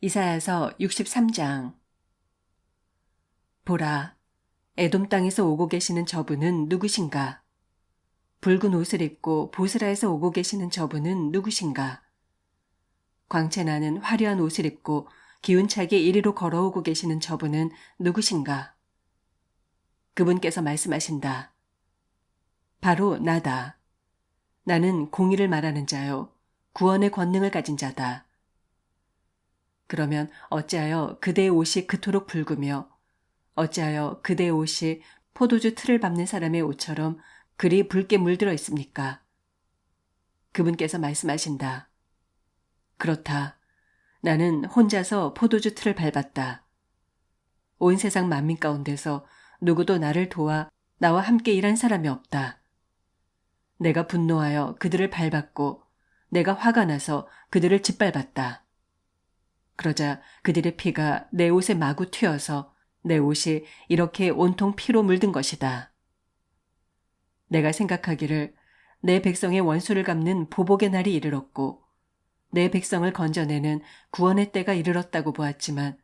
이사야서 63장. 보라, 에돔 땅에서 오고 계시는 저분은 누구신가? 붉은 옷을 입고 보스라에서 오고 계시는 저분은 누구신가? 광채나는 화려한 옷을 입고 기운차게 이리로 걸어오고 계시는 저분은 누구신가? 그분께서 말씀하신다. 바로 나다. 나는 공의를 말하는 자요, 구원의 권능을 가진 자다. 그러면 어찌하여 그대의 옷이 그토록 붉으며 어찌하여 그대의 옷이 포도주 틀을 밟는 사람의 옷처럼 그리 붉게 물들어 있습니까? 그분께서 말씀하신다. 그렇다. 나는 혼자서 포도주 틀을 밟았다. 온 세상 만민 가운데서 누구도 나를 도와 나와 함께 일한 사람이 없다. 내가 분노하여 그들을 밟았고 내가 화가 나서 그들을 짓밟았다. 그러자 그들의 피가 내 옷에 마구 튀어서 내 옷이 이렇게 온통 피로 물든 것이다. 내가 생각하기를 내 백성의 원수를 갚는 보복의 날이 이르렀고 내 백성을 건져내는 구원의 때가 이르렀다고 보았지만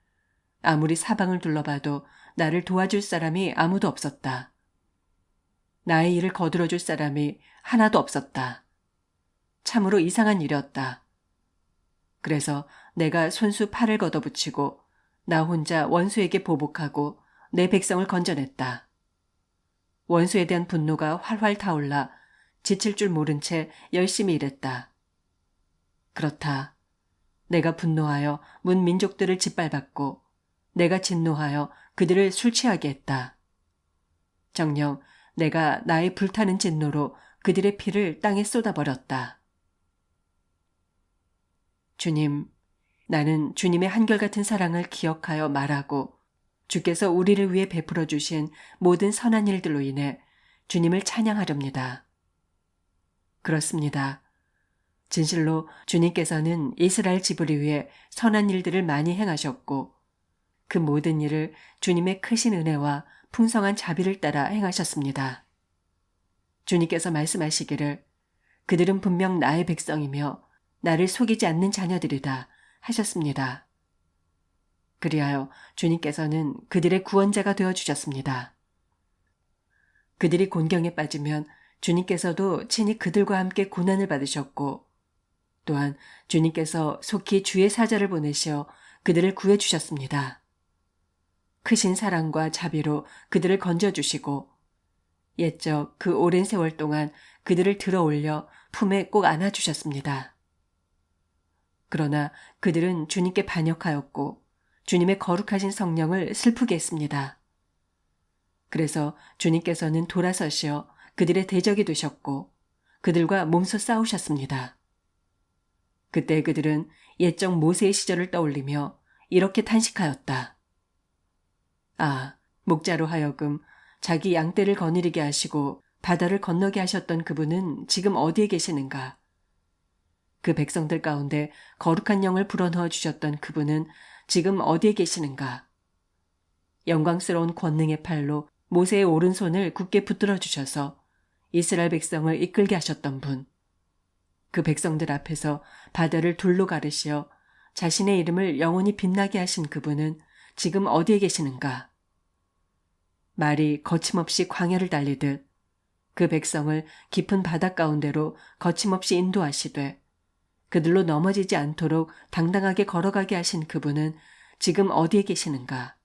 아무리 사방을 둘러봐도 나를 도와줄 사람이 아무도 없었다. 나의 일을 거들어줄 사람이 하나도 없었다. 참으로 이상한 일이었다. 그래서 내가 손수 팔을 걷어붙이고 나 혼자 원수에게 보복하고 내 백성을 건져냈다. 원수에 대한 분노가 활활 타올라 지칠 줄 모른 채 열심히 일했다. 그렇다. 내가 분노하여 문 민족들을 짓밟았고 내가 진노하여 그들을 술 취하게 했다. 정녕 내가 나의 불타는 진노로 그들의 피를 땅에 쏟아버렸다. 주님, 나는 주님의 한결같은 사랑을 기억하여 말하고 주께서 우리를 위해 베풀어 주신 모든 선한 일들로 인해 주님을 찬양하렵니다. 그렇습니다. 진실로 주님께서는 이스라엘 지부를 위해 선한 일들을 많이 행하셨고 그 모든 일을 주님의 크신 은혜와 풍성한 자비를 따라 행하셨습니다. 주님께서 말씀하시기를 그들은 분명 나의 백성이며 나를 속이지 않는 자녀들이다 하셨습니다. 그리하여 주님께서는 그들의 구원자가 되어주셨습니다. 그들이 곤경에 빠지면 주님께서도 친히 그들과 함께 고난을 받으셨고 또한 주님께서 속히 주의 사자를 보내셔 그들을 구해주셨습니다. 크신 사랑과 자비로 그들을 건져주시고 옛적 그 오랜 세월 동안 그들을 들어 올려 품에 꼭 안아주셨습니다. 그러나 그들은 주님께 반역하였고 주님의 거룩하신 성령을 슬프게 했습니다. 그래서 주님께서는 돌아서시어 그들의 대적이 되셨고 그들과 몸소 싸우셨습니다. 그때 그들은 옛적 모세의 시절을 떠올리며 이렇게 탄식하였다. 아, 목자로 하여금 자기 양떼를 거느리게 하시고 바다를 건너게 하셨던 그분은 지금 어디에 계시는가? 그 백성들 가운데 거룩한 영을 불어넣어 주셨던 그분은 지금 어디에 계시는가? 영광스러운 권능의 팔로 모세의 오른손을 굳게 붙들어 주셔서 이스라엘 백성을 이끌게 하셨던 분. 그 백성들 앞에서 바다를 둘로 가르시어 자신의 이름을 영원히 빛나게 하신 그분은 지금 어디에 계시는가? 말이 거침없이 광야를 달리듯 그 백성을 깊은 바다 가운데로 거침없이 인도하시되 그들로 넘어지지 않도록 당당하게 걸어가게 하신 그분은 지금 어디에 계시는가?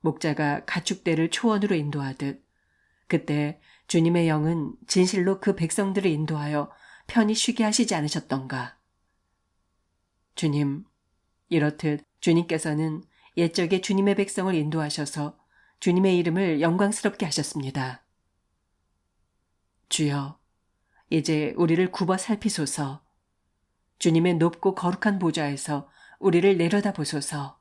목자가 가축대를 초원으로 인도하듯 그때 주님의 영은 진실로 그 백성들을 인도하여 편히 쉬게 하시지 않으셨던가? 주님, 이렇듯 주님께서는 옛적에 주님의 백성을 인도하셔서 주님의 이름을 영광스럽게 하셨습니다. 주여, 이제 우리를 굽어 살피소서. 주님의 높고 거룩한 보좌에서 우리를 내려다보소서.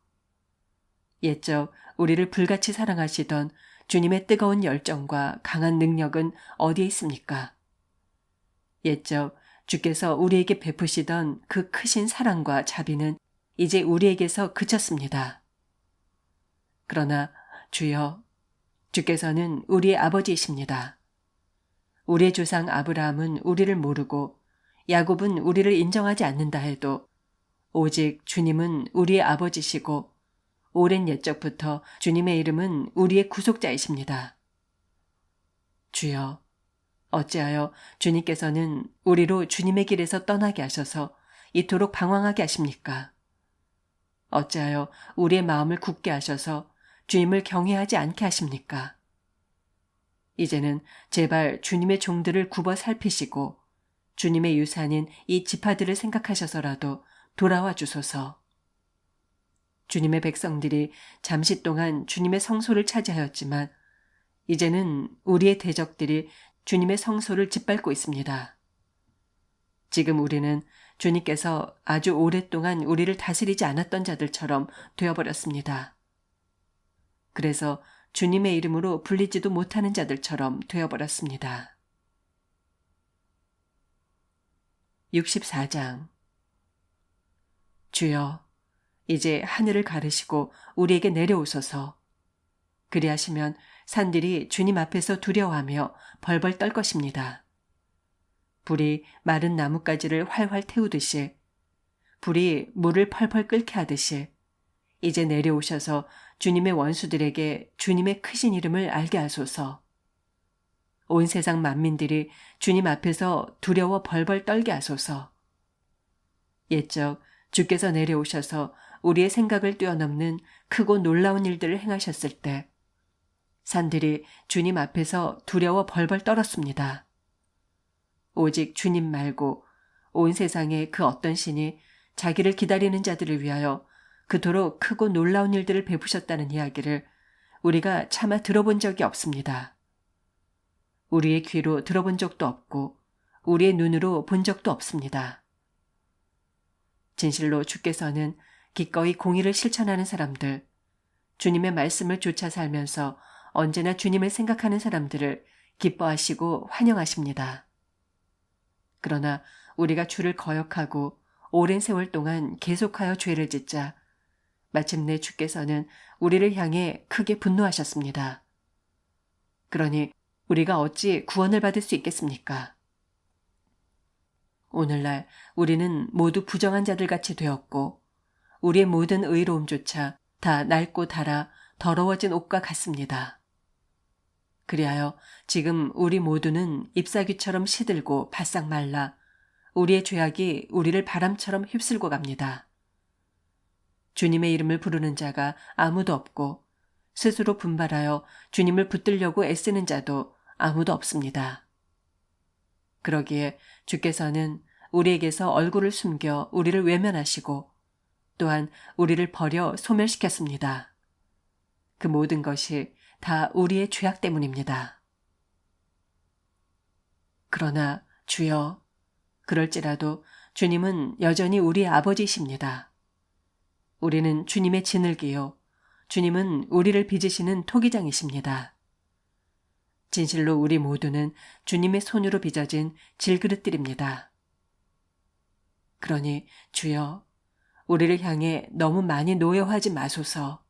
옛적 우리를 불같이 사랑하시던 주님의 뜨거운 열정과 강한 능력은 어디에 있습니까? 옛적 주께서 우리에게 베푸시던 그 크신 사랑과 자비는 이제 우리에게서 그쳤습니다. 그러나 주여, 주께서는 우리의 아버지이십니다. 우리의 조상 아브라함은 우리를 모르고 야곱은 우리를 인정하지 않는다 해도 오직 주님은 우리의 아버지시고 오랜 옛적부터 주님의 이름은 우리의 구속자이십니다. 주여, 어찌하여 주님께서는 우리로 주님의 길에서 떠나게 하셔서 이토록 방황하게 하십니까? 어찌하여 우리의 마음을 굳게 하셔서 주님을 경외하지 않게 하십니까? 이제는 제발 주님의 종들을 굽어 살피시고 주님의 유산인 이 지파들을 생각하셔서라도 돌아와 주소서. 주님의 백성들이 잠시 동안 주님의 성소를 차지하였지만 이제는 우리의 대적들이 주님의 성소를 짓밟고 있습니다. 지금 우리는 주님께서 아주 오랫동안 우리를 다스리지 않았던 자들처럼 되어버렸습니다. 그래서 주님의 이름으로 불리지도 못하는 자들처럼 되어버렸습니다. 64장. 주여, 이제 하늘을 가르시고 우리에게 내려오소서. 그리하시면 산들이 주님 앞에서 두려워하며 벌벌 떨 것입니다. 불이 마른 나뭇가지를 활활 태우듯이, 불이 물을 펄펄 끓게 하듯이 이제 내려오셔서 주님의 원수들에게 주님의 크신 이름을 알게 하소서. 온 세상 만민들이 주님 앞에서 두려워 벌벌 떨게 하소서. 옛적 주께서 내려오셔서 우리의 생각을 뛰어넘는 크고 놀라운 일들을 행하셨을 때 산들이 주님 앞에서 두려워 벌벌 떨었습니다. 오직 주님 말고 온 세상의 그 어떤 신이 자기를 기다리는 자들을 위하여 그토록 크고 놀라운 일들을 베푸셨다는 이야기를 우리가 차마 들어본 적이 없습니다. 우리의 귀로 들어본 적도 없고 우리의 눈으로 본 적도 없습니다. 진실로 주께서는 기꺼이 공의를 실천하는 사람들, 주님의 말씀을 쫓아 살면서 언제나 주님을 생각하는 사람들을 기뻐하시고 환영하십니다. 그러나 우리가 주를 거역하고 오랜 세월 동안 계속하여 죄를 짓자 마침내 주께서는 우리를 향해 크게 분노하셨습니다. 그러니 우리가 어찌 구원을 받을 수 있겠습니까? 오늘날 우리는 모두 부정한 자들같이 되었고 우리의 모든 의로움조차 다 낡고 닳아 더러워진 옷과 같습니다. 그리하여 지금 우리 모두는 잎사귀처럼 시들고 바싹 말라 우리의 죄악이 우리를 바람처럼 휩쓸고 갑니다. 주님의 이름을 부르는 자가 아무도 없고 스스로 분발하여 주님을 붙들려고 애쓰는 자도 아무도 없습니다. 그러기에 주께서는 우리에게서 얼굴을 숨겨 우리를 외면하시고 또한 우리를 버려 소멸시켰습니다. 그 모든 것이 다 우리의 죄악 때문입니다. 그러나 주여, 그럴지라도 주님은 여전히 우리의 아버지이십니다. 우리는 주님의 진흙이요, 주님은 우리를 빚으시는 토기장이십니다. 진실로 우리 모두는 주님의 손으로 빚어진 질그릇들입니다. 그러니 주여, 우리를 향해 너무 많이 노여워하지 마소서.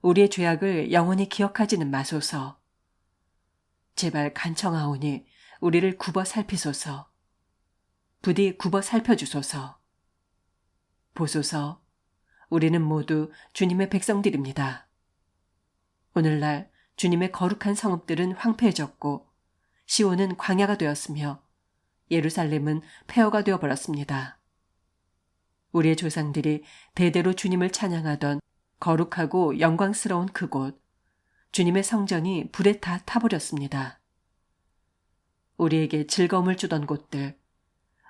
우리의 죄악을 영원히 기억하지는 마소서. 제발 간청하오니 우리를 굽어 살피소서. 부디 굽어 살펴주소서. 보소서, 우리는 모두 주님의 백성들입니다. 오늘날 주님의 거룩한 성읍들은 황폐해졌고 시온은 광야가 되었으며 예루살렘은 폐허가 되어버렸습니다. 우리의 조상들이 대대로 주님을 찬양하던 거룩하고 영광스러운 그곳, 주님의 성전이 불에 다 타버렸습니다. 우리에게 즐거움을 주던 곳들,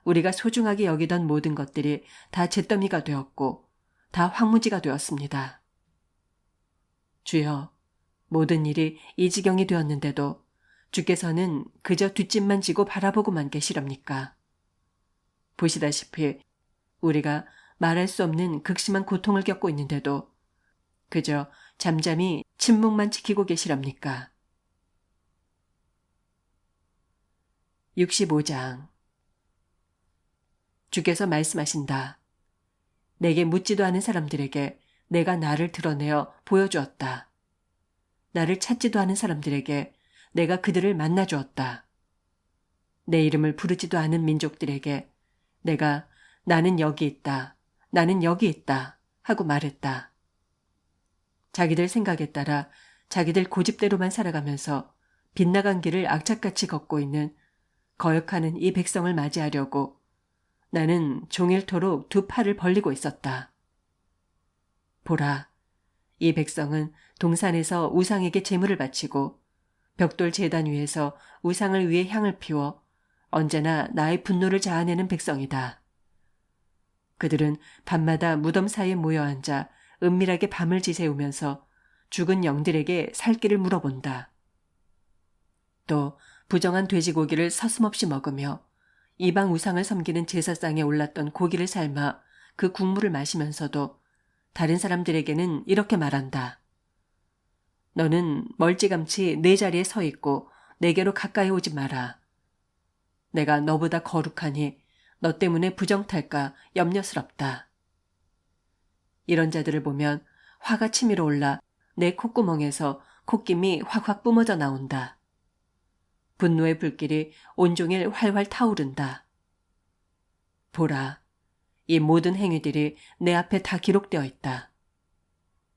우리가 소중하게 여기던 모든 것들이 다 잿더미가 되었고 다 황무지가 되었습니다. 주여, 모든 일이 이 지경이 되었는데도 주께서는 그저 뒷짐만 지고 바라보고만 계시렵니까? 보시다시피 우리가 말할 수 없는 극심한 고통을 겪고 있는데도 그저 잠잠히 침묵만 지키고 계시렵니까? 65장. 주께서 말씀하신다. 내게 묻지도 않은 사람들에게 내가 나를 드러내어 보여주었다. 나를 찾지도 않은 사람들에게 내가 그들을 만나주었다. 내 이름을 부르지도 않은 민족들에게 내가 나는 여기 있다. 나는 여기 있다 하고 말했다. 자기들 생각에 따라 자기들 고집대로만 살아가면서 빗나간 길을 악착같이 걷고 있는 거역하는 이 백성을 맞이하려고 나는 종일토록 두 팔을 벌리고 있었다. 보라, 이 백성은 동산에서 우상에게 제물을 바치고 벽돌 제단 위에서 우상을 위해 향을 피워 언제나 나의 분노를 자아내는 백성이다. 그들은 밤마다 무덤 사이에 모여 앉아 은밀하게 밤을 지새우면서 죽은 영들에게 살 길을 물어본다. 또 부정한 돼지고기를 서슴없이 먹으며 이방 우상을 섬기는 제사상에 올랐던 고기를 삶아 그 국물을 마시면서도 다른 사람들에게는 이렇게 말한다. 너는 멀찌감치 내 자리에 서 있고 내게로 가까이 오지 마라. 내가 너보다 거룩하니 너 때문에 부정탈까 염려스럽다. 이런 자들을 보면 화가 치밀어 올라 내 콧구멍에서 콧김이 확확 뿜어져 나온다. 분노의 불길이 온종일 활활 타오른다. 보라, 이 모든 행위들이 내 앞에 다 기록되어 있다.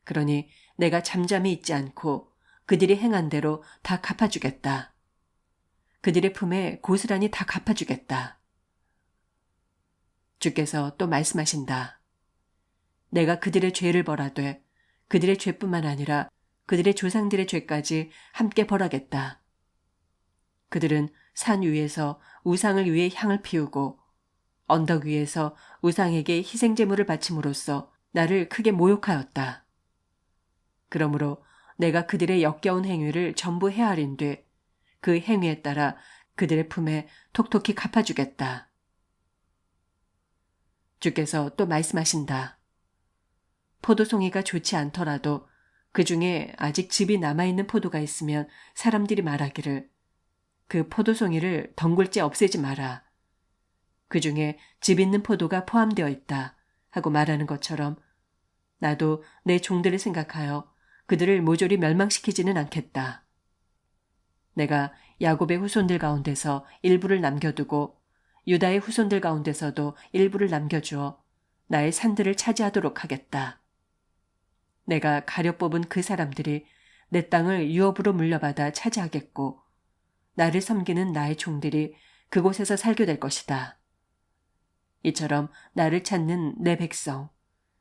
그러니 내가 잠잠히 있지 않고 그들이 행한 대로 다 갚아주겠다. 그들의 품에 고스란히 다 갚아주겠다. 주께서 또 말씀하신다. 내가 그들의 죄를 벌하되 그들의 죄뿐만 아니라 그들의 조상들의 죄까지 함께 벌하겠다. 그들은 산 위에서 우상을 위해 향을 피우고 언덕 위에서 우상에게 희생제물을 바침으로써 나를 크게 모욕하였다. 그러므로 내가 그들의 역겨운 행위를 전부 헤아린뒤 그 행위에 따라 그들의 품에 톡톡히 갚아주겠다. 주께서 또 말씀하신다. 포도송이가 좋지 않더라도 그 중에 아직 즙이 남아있는 포도가 있으면 사람들이 말하기를 그 포도송이를 덩굴째 없애지 마라. 그 중에 즙 있는 포도가 포함되어 있다 하고 말하는 것처럼 나도 내 종들을 생각하여 그들을 모조리 멸망시키지는 않겠다. 내가 야곱의 후손들 가운데서 일부를 남겨두고 유다의 후손들 가운데서도 일부를 남겨주어 나의 산들을 차지하도록 하겠다. 내가 가려 뽑은 그 사람들이 내 땅을 유업으로 물려받아 차지하겠고 나를 섬기는 나의 종들이 그곳에서 살게 될 것이다. 이처럼 나를 찾는 내 백성,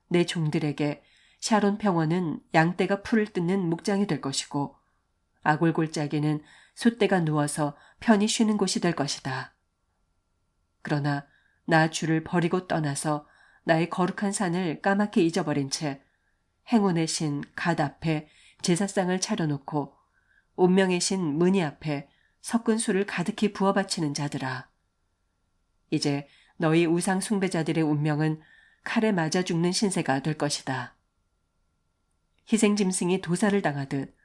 내 종들에게 샤론 평원은 양떼가 풀을 뜯는 목장이 될 것이고 아골골짜기는 숫대가 누워서 편히 쉬는 곳이 될 것이다. 그러나 나 주를 버리고 떠나서 나의 거룩한 산을 까맣게 잊어버린 채 행운의 신 갓 앞에 제사상을 차려놓고 운명의 신 문희 앞에 섞은 술을 가득히 부어 바치는 자들아. 이제 너희 우상 숭배자들의 운명은 칼에 맞아 죽는 신세가 될 것이다. 희생짐승이 도살을 당하듯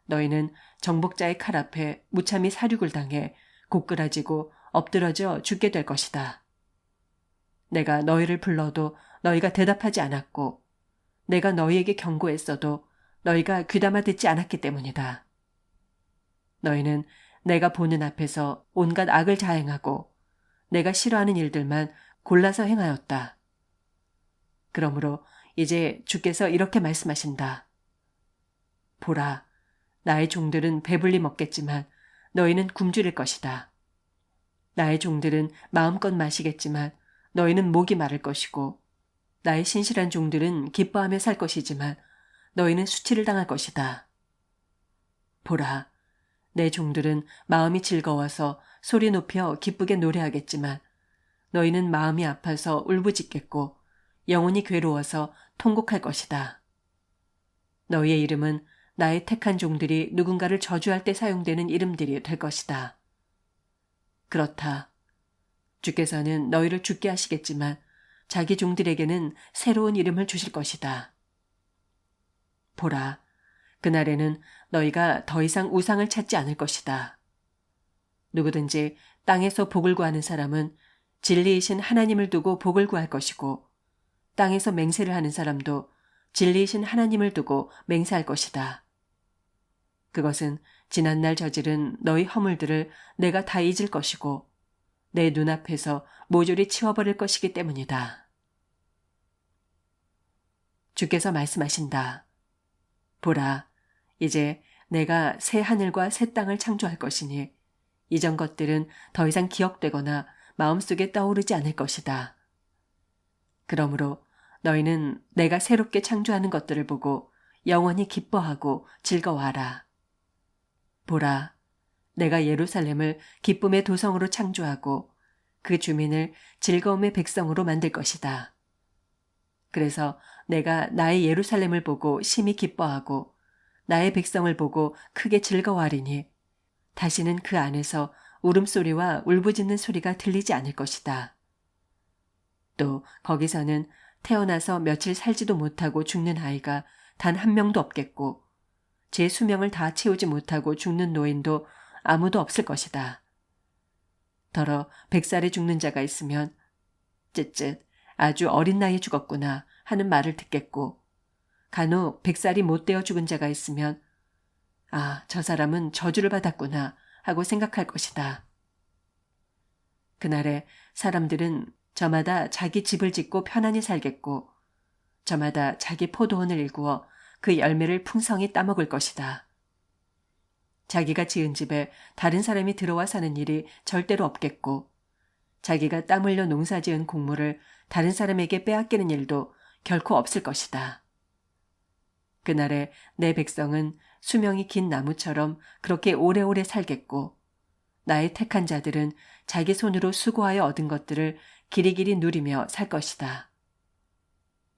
너희는 정복자의 칼 앞에 무참히 사륙을 당해 고꾸라지고 엎드러져 죽게 될 것이다. 내가 너희를 불러도 너희가 대답하지 않았고 내가 너희에게 경고했어도 너희가 귀담아 듣지 않았기 때문이다. 너희는 내가 보는 앞에서 온갖 악을 자행하고 내가 싫어하는 일들만 골라서 행하였다. 그러므로 이제 주께서 이렇게 말씀하신다. 보라, 나의 종들은 배불리 먹겠지만 너희는 굶주릴 것이다. 나의 종들은 마음껏 마시겠지만 너희는 목이 마를 것이고 나의 신실한 종들은 기뻐하며 살 것이지만 너희는 수치를 당할 것이다. 보라, 내 종들은 마음이 즐거워서 소리 높여 기쁘게 노래하겠지만 너희는 마음이 아파서 울부짖겠고 영혼이 괴로워서 통곡할 것이다. 너희의 이름은 나의 택한 종들이 누군가를 저주할 때 사용되는 이름들이 될 것이다. 그렇다. 주께서는 너희를 죽게 하시겠지만 자기 종들에게는 새로운 이름을 주실 것이다. 보라, 그날에는 너희가 더 이상 우상을 찾지 않을 것이다. 누구든지 땅에서 복을 구하는 사람은 진리이신 하나님을 두고 복을 구할 것이고 땅에서 맹세를 하는 사람도 진리이신 하나님을 두고 맹세할 것이다. 그것은 지난날 저지른 너희 허물들을 내가 다 잊을 것이고 내 눈앞에서 모조리 치워버릴 것이기 때문이다. 주께서 말씀하신다. 보라, 이제 내가 새 하늘과 새 땅을 창조할 것이니 이전 것들은 더 이상 기억되거나 마음속에 떠오르지 않을 것이다. 그러므로 너희는 내가 새롭게 창조하는 것들을 보고 영원히 기뻐하고 즐거워하라. 보라, 내가 예루살렘을 기쁨의 도성으로 창조하고 그 주민을 즐거움의 백성으로 만들 것이다. 그래서 내가 나의 예루살렘을 보고 심히 기뻐하고 나의 백성을 보고 크게 즐거워하리니 다시는 그 안에서 울음소리와 울부짖는 소리가 들리지 않을 것이다. 또 거기서는 태어나서 며칠 살지도 못하고 죽는 아이가 단 한 명도 없겠고 제 수명을 다 채우지 못하고 죽는 노인도 아무도 없을 것이다. 더러 100살에 죽는 자가 있으면 쯧쯧 아주 어린 나이에 죽었구나 하는 말을 듣겠고 간혹 100살이 못 되어 죽은 자가 있으면 아, 저 사람은 저주를 받았구나 하고 생각할 것이다. 그날에 사람들은 저마다 자기 집을 짓고 편안히 살겠고 저마다 자기 포도원을 일구어 그 열매를 풍성히 따먹을 것이다. 자기가 지은 집에 다른 사람이 들어와 사는 일이 절대로 없겠고 자기가 땀 흘려 농사지은 곡물을 다른 사람에게 빼앗기는 일도 결코 없을 것이다. 그날에 내 백성은 수명이 긴 나무처럼 그렇게 오래오래 살겠고 나의 택한 자들은 자기 손으로 수고하여 얻은 것들을 길이길이 누리며 살 것이다.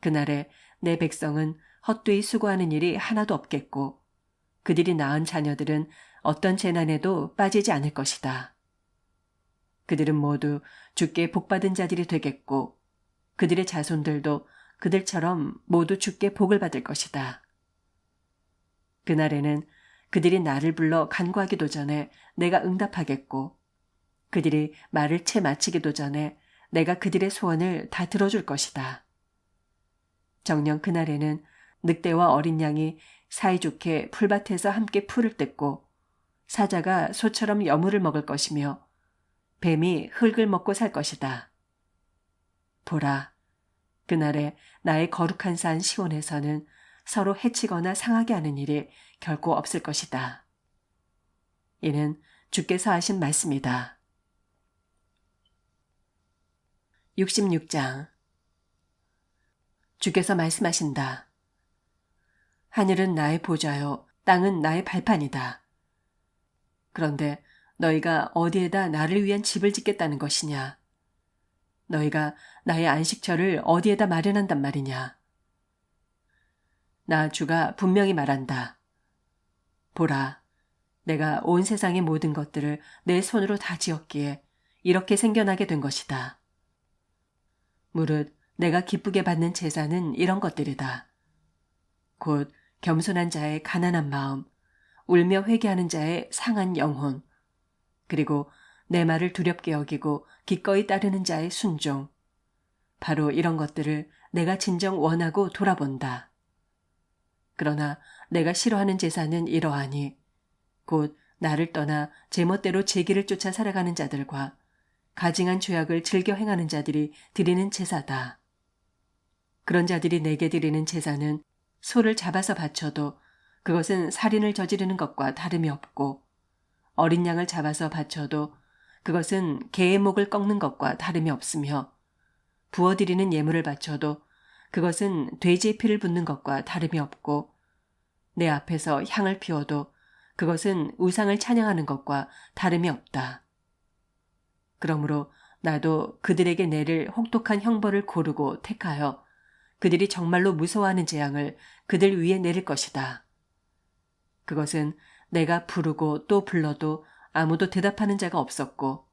그날에 내 백성은 헛되이 수고하는 일이 하나도 없겠고 그들이 낳은 자녀들은 어떤 재난에도 빠지지 않을 것이다. 그들은 모두 주께 복받은 자들이 되겠고 그들의 자손들도 그들처럼 모두 주께 복을 받을 것이다. 그날에는 그들이 나를 불러 간구하기도 전에 내가 응답하겠고 그들이 말을 채 마치기도 전에 내가 그들의 소원을 다 들어줄 것이다. 정녕 그날에는 늑대와 어린 양이 사이좋게 풀밭에서 함께 풀을 뜯고 사자가 소처럼 여물을 먹을 것이며 뱀이 흙을 먹고 살 것이다. 보라, 그날에 나의 거룩한 산 시온에서는 서로 해치거나 상하게 하는 일이 결코 없을 것이다. 이는 주께서 하신 말씀이다. 66장. 주께서 말씀하신다. 하늘은 나의 보좌요, 땅은 나의 발판이다. 그런데 너희가 어디에다 나를 위한 집을 짓겠다는 것이냐? 너희가 나의 안식처를 어디에다 마련한단 말이냐? 나 주가 분명히 말한다. 보라, 내가 온 세상의 모든 것들을 내 손으로 다 지었기에 이렇게 생겨나게 된 것이다. 무릇 내가 기쁘게 받는 제사는 이런 것들이다. 곧 겸손한 자의 가난한 마음, 울며 회개하는 자의 상한 영혼, 그리고 내 말을 두렵게 여기고 기꺼이 따르는 자의 순종. 바로 이런 것들을 내가 진정 원하고 돌아본다. 그러나 내가 싫어하는 제사는 이러하니 곧 나를 떠나 제멋대로 제 길을 쫓아 살아가는 자들과 가증한 죄악을 즐겨 행하는 자들이 드리는 제사다. 그런 자들이 내게 드리는 제사는 소를 잡아서 바쳐도 그것은 살인을 저지르는 것과 다름이 없고 어린 양을 잡아서 바쳐도 그것은 개의 목을 꺾는 것과 다름이 없으며 부어드리는 예물을 바쳐도 그것은 돼지의 피를 붓는 것과 다름이 없고 내 앞에서 향을 피워도 그것은 우상을 찬양하는 것과 다름이 없다. 그러므로 나도 그들에게 내릴 혹독한 형벌을 고르고 택하여 그들이 정말로 무서워하는 재앙을 그들 위에 내릴 것이다. 그것은 내가 부르고 또 불러도 아무도 대답하는 자가 없었고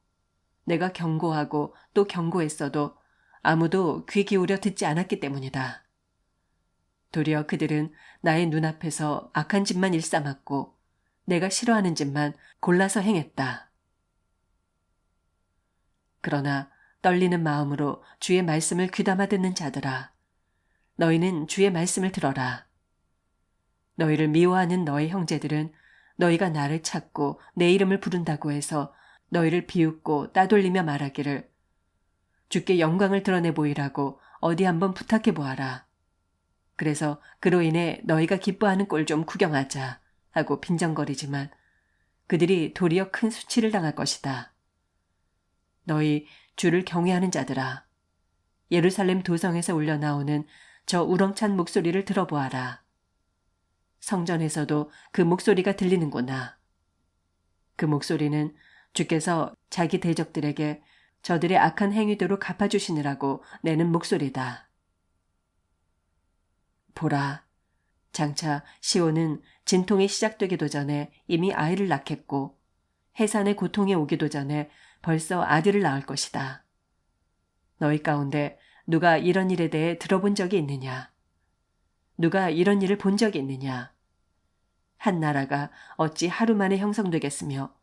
내가 경고하고 또 경고했어도 아무도 귀 기울여 듣지 않았기 때문이다. 도리어 그들은 나의 눈앞에서 악한 짓만 일삼았고 내가 싫어하는 짓만 골라서 행했다. 그러나 떨리는 마음으로 주의 말씀을 귀담아 듣는 자들아, 너희는 주의 말씀을 들어라. 너희를 미워하는 너희 형제들은 너희가 나를 찾고 내 이름을 부른다고 해서 너희를 비웃고 따돌리며 말하기를 주께 영광을 드러내 보이라고 어디 한번 부탁해 보아라. 그래서 그로 인해 너희가 기뻐하는 꼴 좀 구경하자 하고 빈정거리지만 그들이 도리어 큰 수치를 당할 것이다. 너희 주를 경외하는 자들아, 예루살렘 도성에서 울려나오는 저 우렁찬 목소리를 들어보아라. 성전에서도 그 목소리가 들리는구나. 그 목소리는 주께서 자기 대적들에게 저들의 악한 행위대로 갚아주시느라고 내는 목소리다. 보라, 장차 시온은 진통이 시작되기도 전에 이미 아이를 낳겠고 해산의 고통이 오기도 전에 벌써 아들을 낳을 것이다. 너희 가운데 누가 이런 일에 대해 들어본 적이 있느냐? 누가 이런 일을 본 적이 있느냐? 한 나라가 어찌 하루 만에 형성되겠으며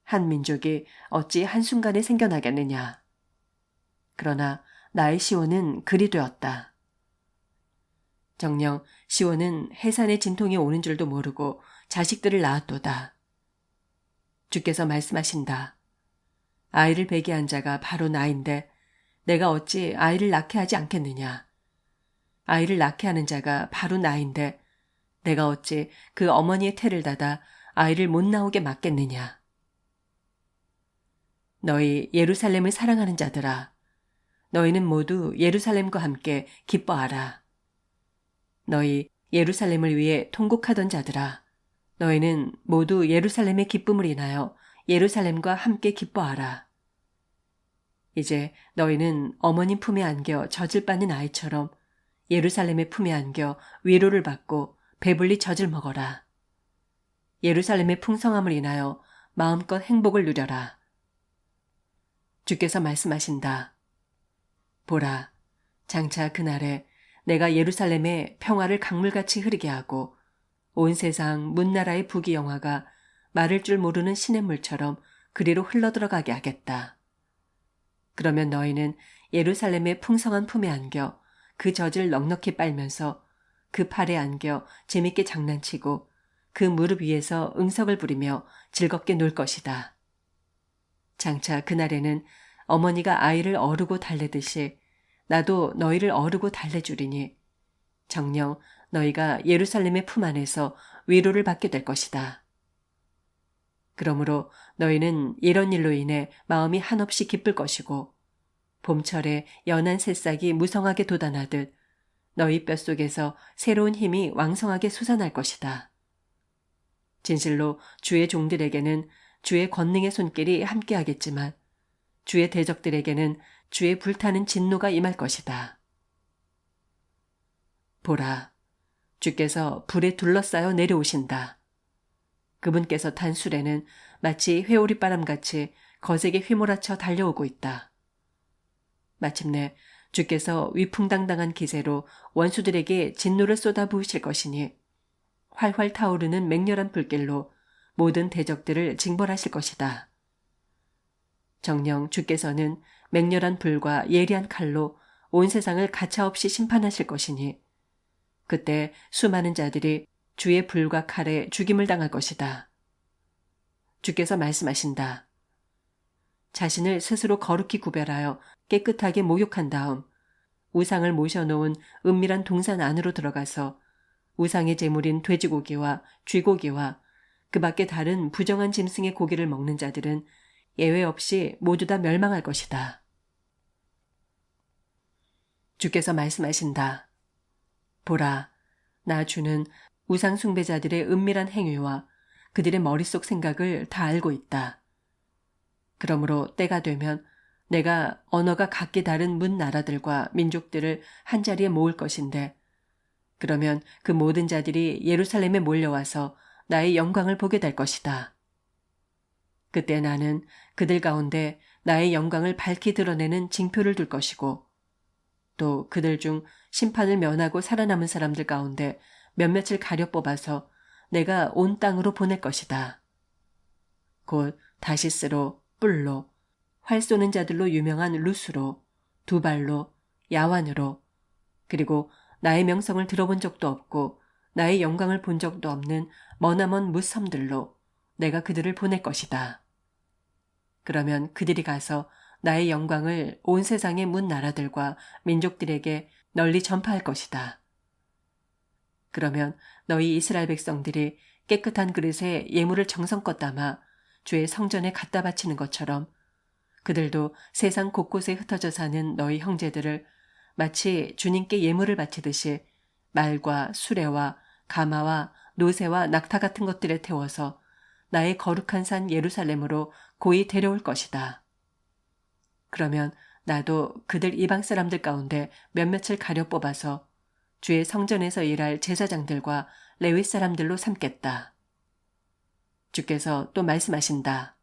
한 민족이 어찌 한순간에 생겨나겠느냐? 그러나 나의 시온은 그리 되었다. 정녕 시온은 해산의 진통이 오는 줄도 모르고 자식들을 낳았도다. 주께서 말씀하신다. 아이를 배기한 자가 바로 나인데 내가 어찌 아이를 낳게 하지 않겠느냐. 아이를 낳게 하는 자가 바로 나인데 내가 어찌 그 어머니의 태를 닫아 아이를 못 나오게 막겠느냐. 너희 예루살렘을 사랑하는 자들아, 너희는 모두 예루살렘과 함께 기뻐하라. 너희 예루살렘을 위해 통곡하던 자들아, 너희는 모두 예루살렘의 기쁨을 인하여 예루살렘과 함께 기뻐하라. 이제 너희는 어머님 품에 안겨 젖을 빠는 아이처럼 예루살렘의 품에 안겨 위로를 받고 배불리 젖을 먹어라. 예루살렘의 풍성함을 인하여 마음껏 행복을 누려라. 주께서 말씀하신다. 보라, 장차 그날에 내가 예루살렘에 평화를 강물같이 흐르게 하고 온 세상 문나라의 부귀영화가 마를 줄 모르는 시냇물처럼 그리로 흘러들어가게 하겠다. 그러면 너희는 예루살렘의 풍성한 품에 안겨 그 젖을 넉넉히 빨면서 그 팔에 안겨 재밌게 장난치고 그 무릎 위에서 응석을 부리며 즐겁게 놀 것이다. 장차 그날에는 어머니가 아이를 어르고 달래듯이 나도 너희를 어르고 달래주리니 정녕 너희가 예루살렘의 품 안에서 위로를 받게 될 것이다. 그러므로 너희는 이런 일로 인해 마음이 한없이 기쁠 것이고 봄철에 연한 새싹이 무성하게 돋아나듯 너희 뼛속에서 새로운 힘이 왕성하게 솟아날 것이다. 진실로 주의 종들에게는 주의 권능의 손길이 함께하겠지만 주의 대적들에게는 주의 불타는 진노가 임할 것이다. 보라, 주께서 불에 둘러싸여 내려오신다. 그분께서 탄 수레는 마치 회오리 바람같이 거세게 휘몰아쳐 달려오고 있다. 마침내 주께서 위풍당당한 기세로 원수들에게 진노를 쏟아부으실 것이니 활활 타오르는 맹렬한 불길로 모든 대적들을 징벌하실 것이다. 정녕 주께서는 맹렬한 불과 예리한 칼로 온 세상을 가차없이 심판하실 것이니 그때 수많은 자들이 주의 불과 칼에 죽임을 당할 것이다. 주께서 말씀하신다. 자신을 스스로 거룩히 구별하여 깨끗하게 목욕한 다음 우상을 모셔놓은 은밀한 동산 안으로 들어가서 우상의 제물인 돼지고기와 쥐고기와 그 밖에 다른 부정한 짐승의 고기를 먹는 자들은 예외 없이 모두 다 멸망할 것이다. 주께서 말씀하신다. 보라, 나 주는 우상 숭배자들의 은밀한 행위와 그들의 머릿속 생각을 다 알고 있다. 그러므로 때가 되면 내가 언어가 각기 다른 문 나라들과 민족들을 한자리에 모을 것인데 그러면 그 모든 자들이 예루살렘에 몰려와서 나의 영광을 보게 될 것이다. 그때 나는 그들 가운데 나의 영광을 밝히 드러내는 징표를 둘 것이고 또 그들 중 심판을 면하고 살아남은 사람들 가운데 몇몇을 가려 뽑아서 내가 온 땅으로 보낼 것이다. 곧 다시스로, 뿔로, 활 쏘는 자들로 유명한 루스로, 두발로, 야완으로, 그리고 나의 명성을 들어본 적도 없고 나의 영광을 본 적도 없는 머나먼 무섬들로 내가 그들을 보낼 것이다. 그러면 그들이 가서 나의 영광을 온 세상의 문 나라들과 민족들에게 널리 전파할 것이다. 그러면 너희 이스라엘 백성들이 깨끗한 그릇에 예물을 정성껏 담아 주의 성전에 갖다 바치는 것처럼 그들도 세상 곳곳에 흩어져 사는 너희 형제들을 마치 주님께 예물을 바치듯이 말과 수레와 가마와 노새와 낙타 같은 것들에 태워서 나의 거룩한 산 예루살렘으로 고이 데려올 것이다. 그러면 나도 그들 이방 사람들 가운데 몇몇을 가려 뽑아서 주의 성전에서 일할 제사장들과 레위 사람들로 삼겠다. 주께서 또 말씀하신다.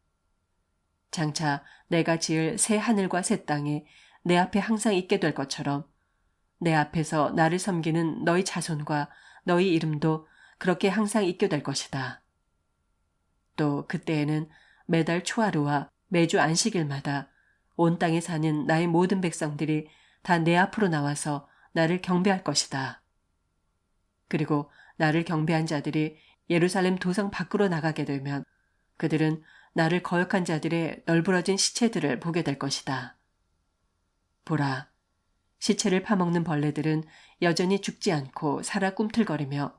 장차 내가 지을 새 하늘과 새 땅이 내 앞에 항상 있게 될 것처럼 내 앞에서 나를 섬기는 너희 자손과 너희 이름도 그렇게 항상 있게 될 것이다. 또 그때에는 매달 초하루와 매주 안식일마다 온 땅에 사는 나의 모든 백성들이 다 내 앞으로 나와서 나를 경배할 것이다. 그리고 나를 경배한 자들이 예루살렘 도성 밖으로 나가게 되면 그들은 나를 거역한 자들의 널브러진 시체들을 보게 될 것이다. 보라, 시체를 파먹는 벌레들은 여전히 죽지 않고 살아 꿈틀거리며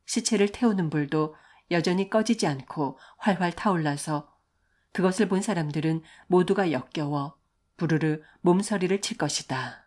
시체를 태우는 불도 여전히 꺼지지 않고 활활 타올라서 그것을 본 사람들은 모두가 역겨워 부르르 몸서리를 칠 것이다.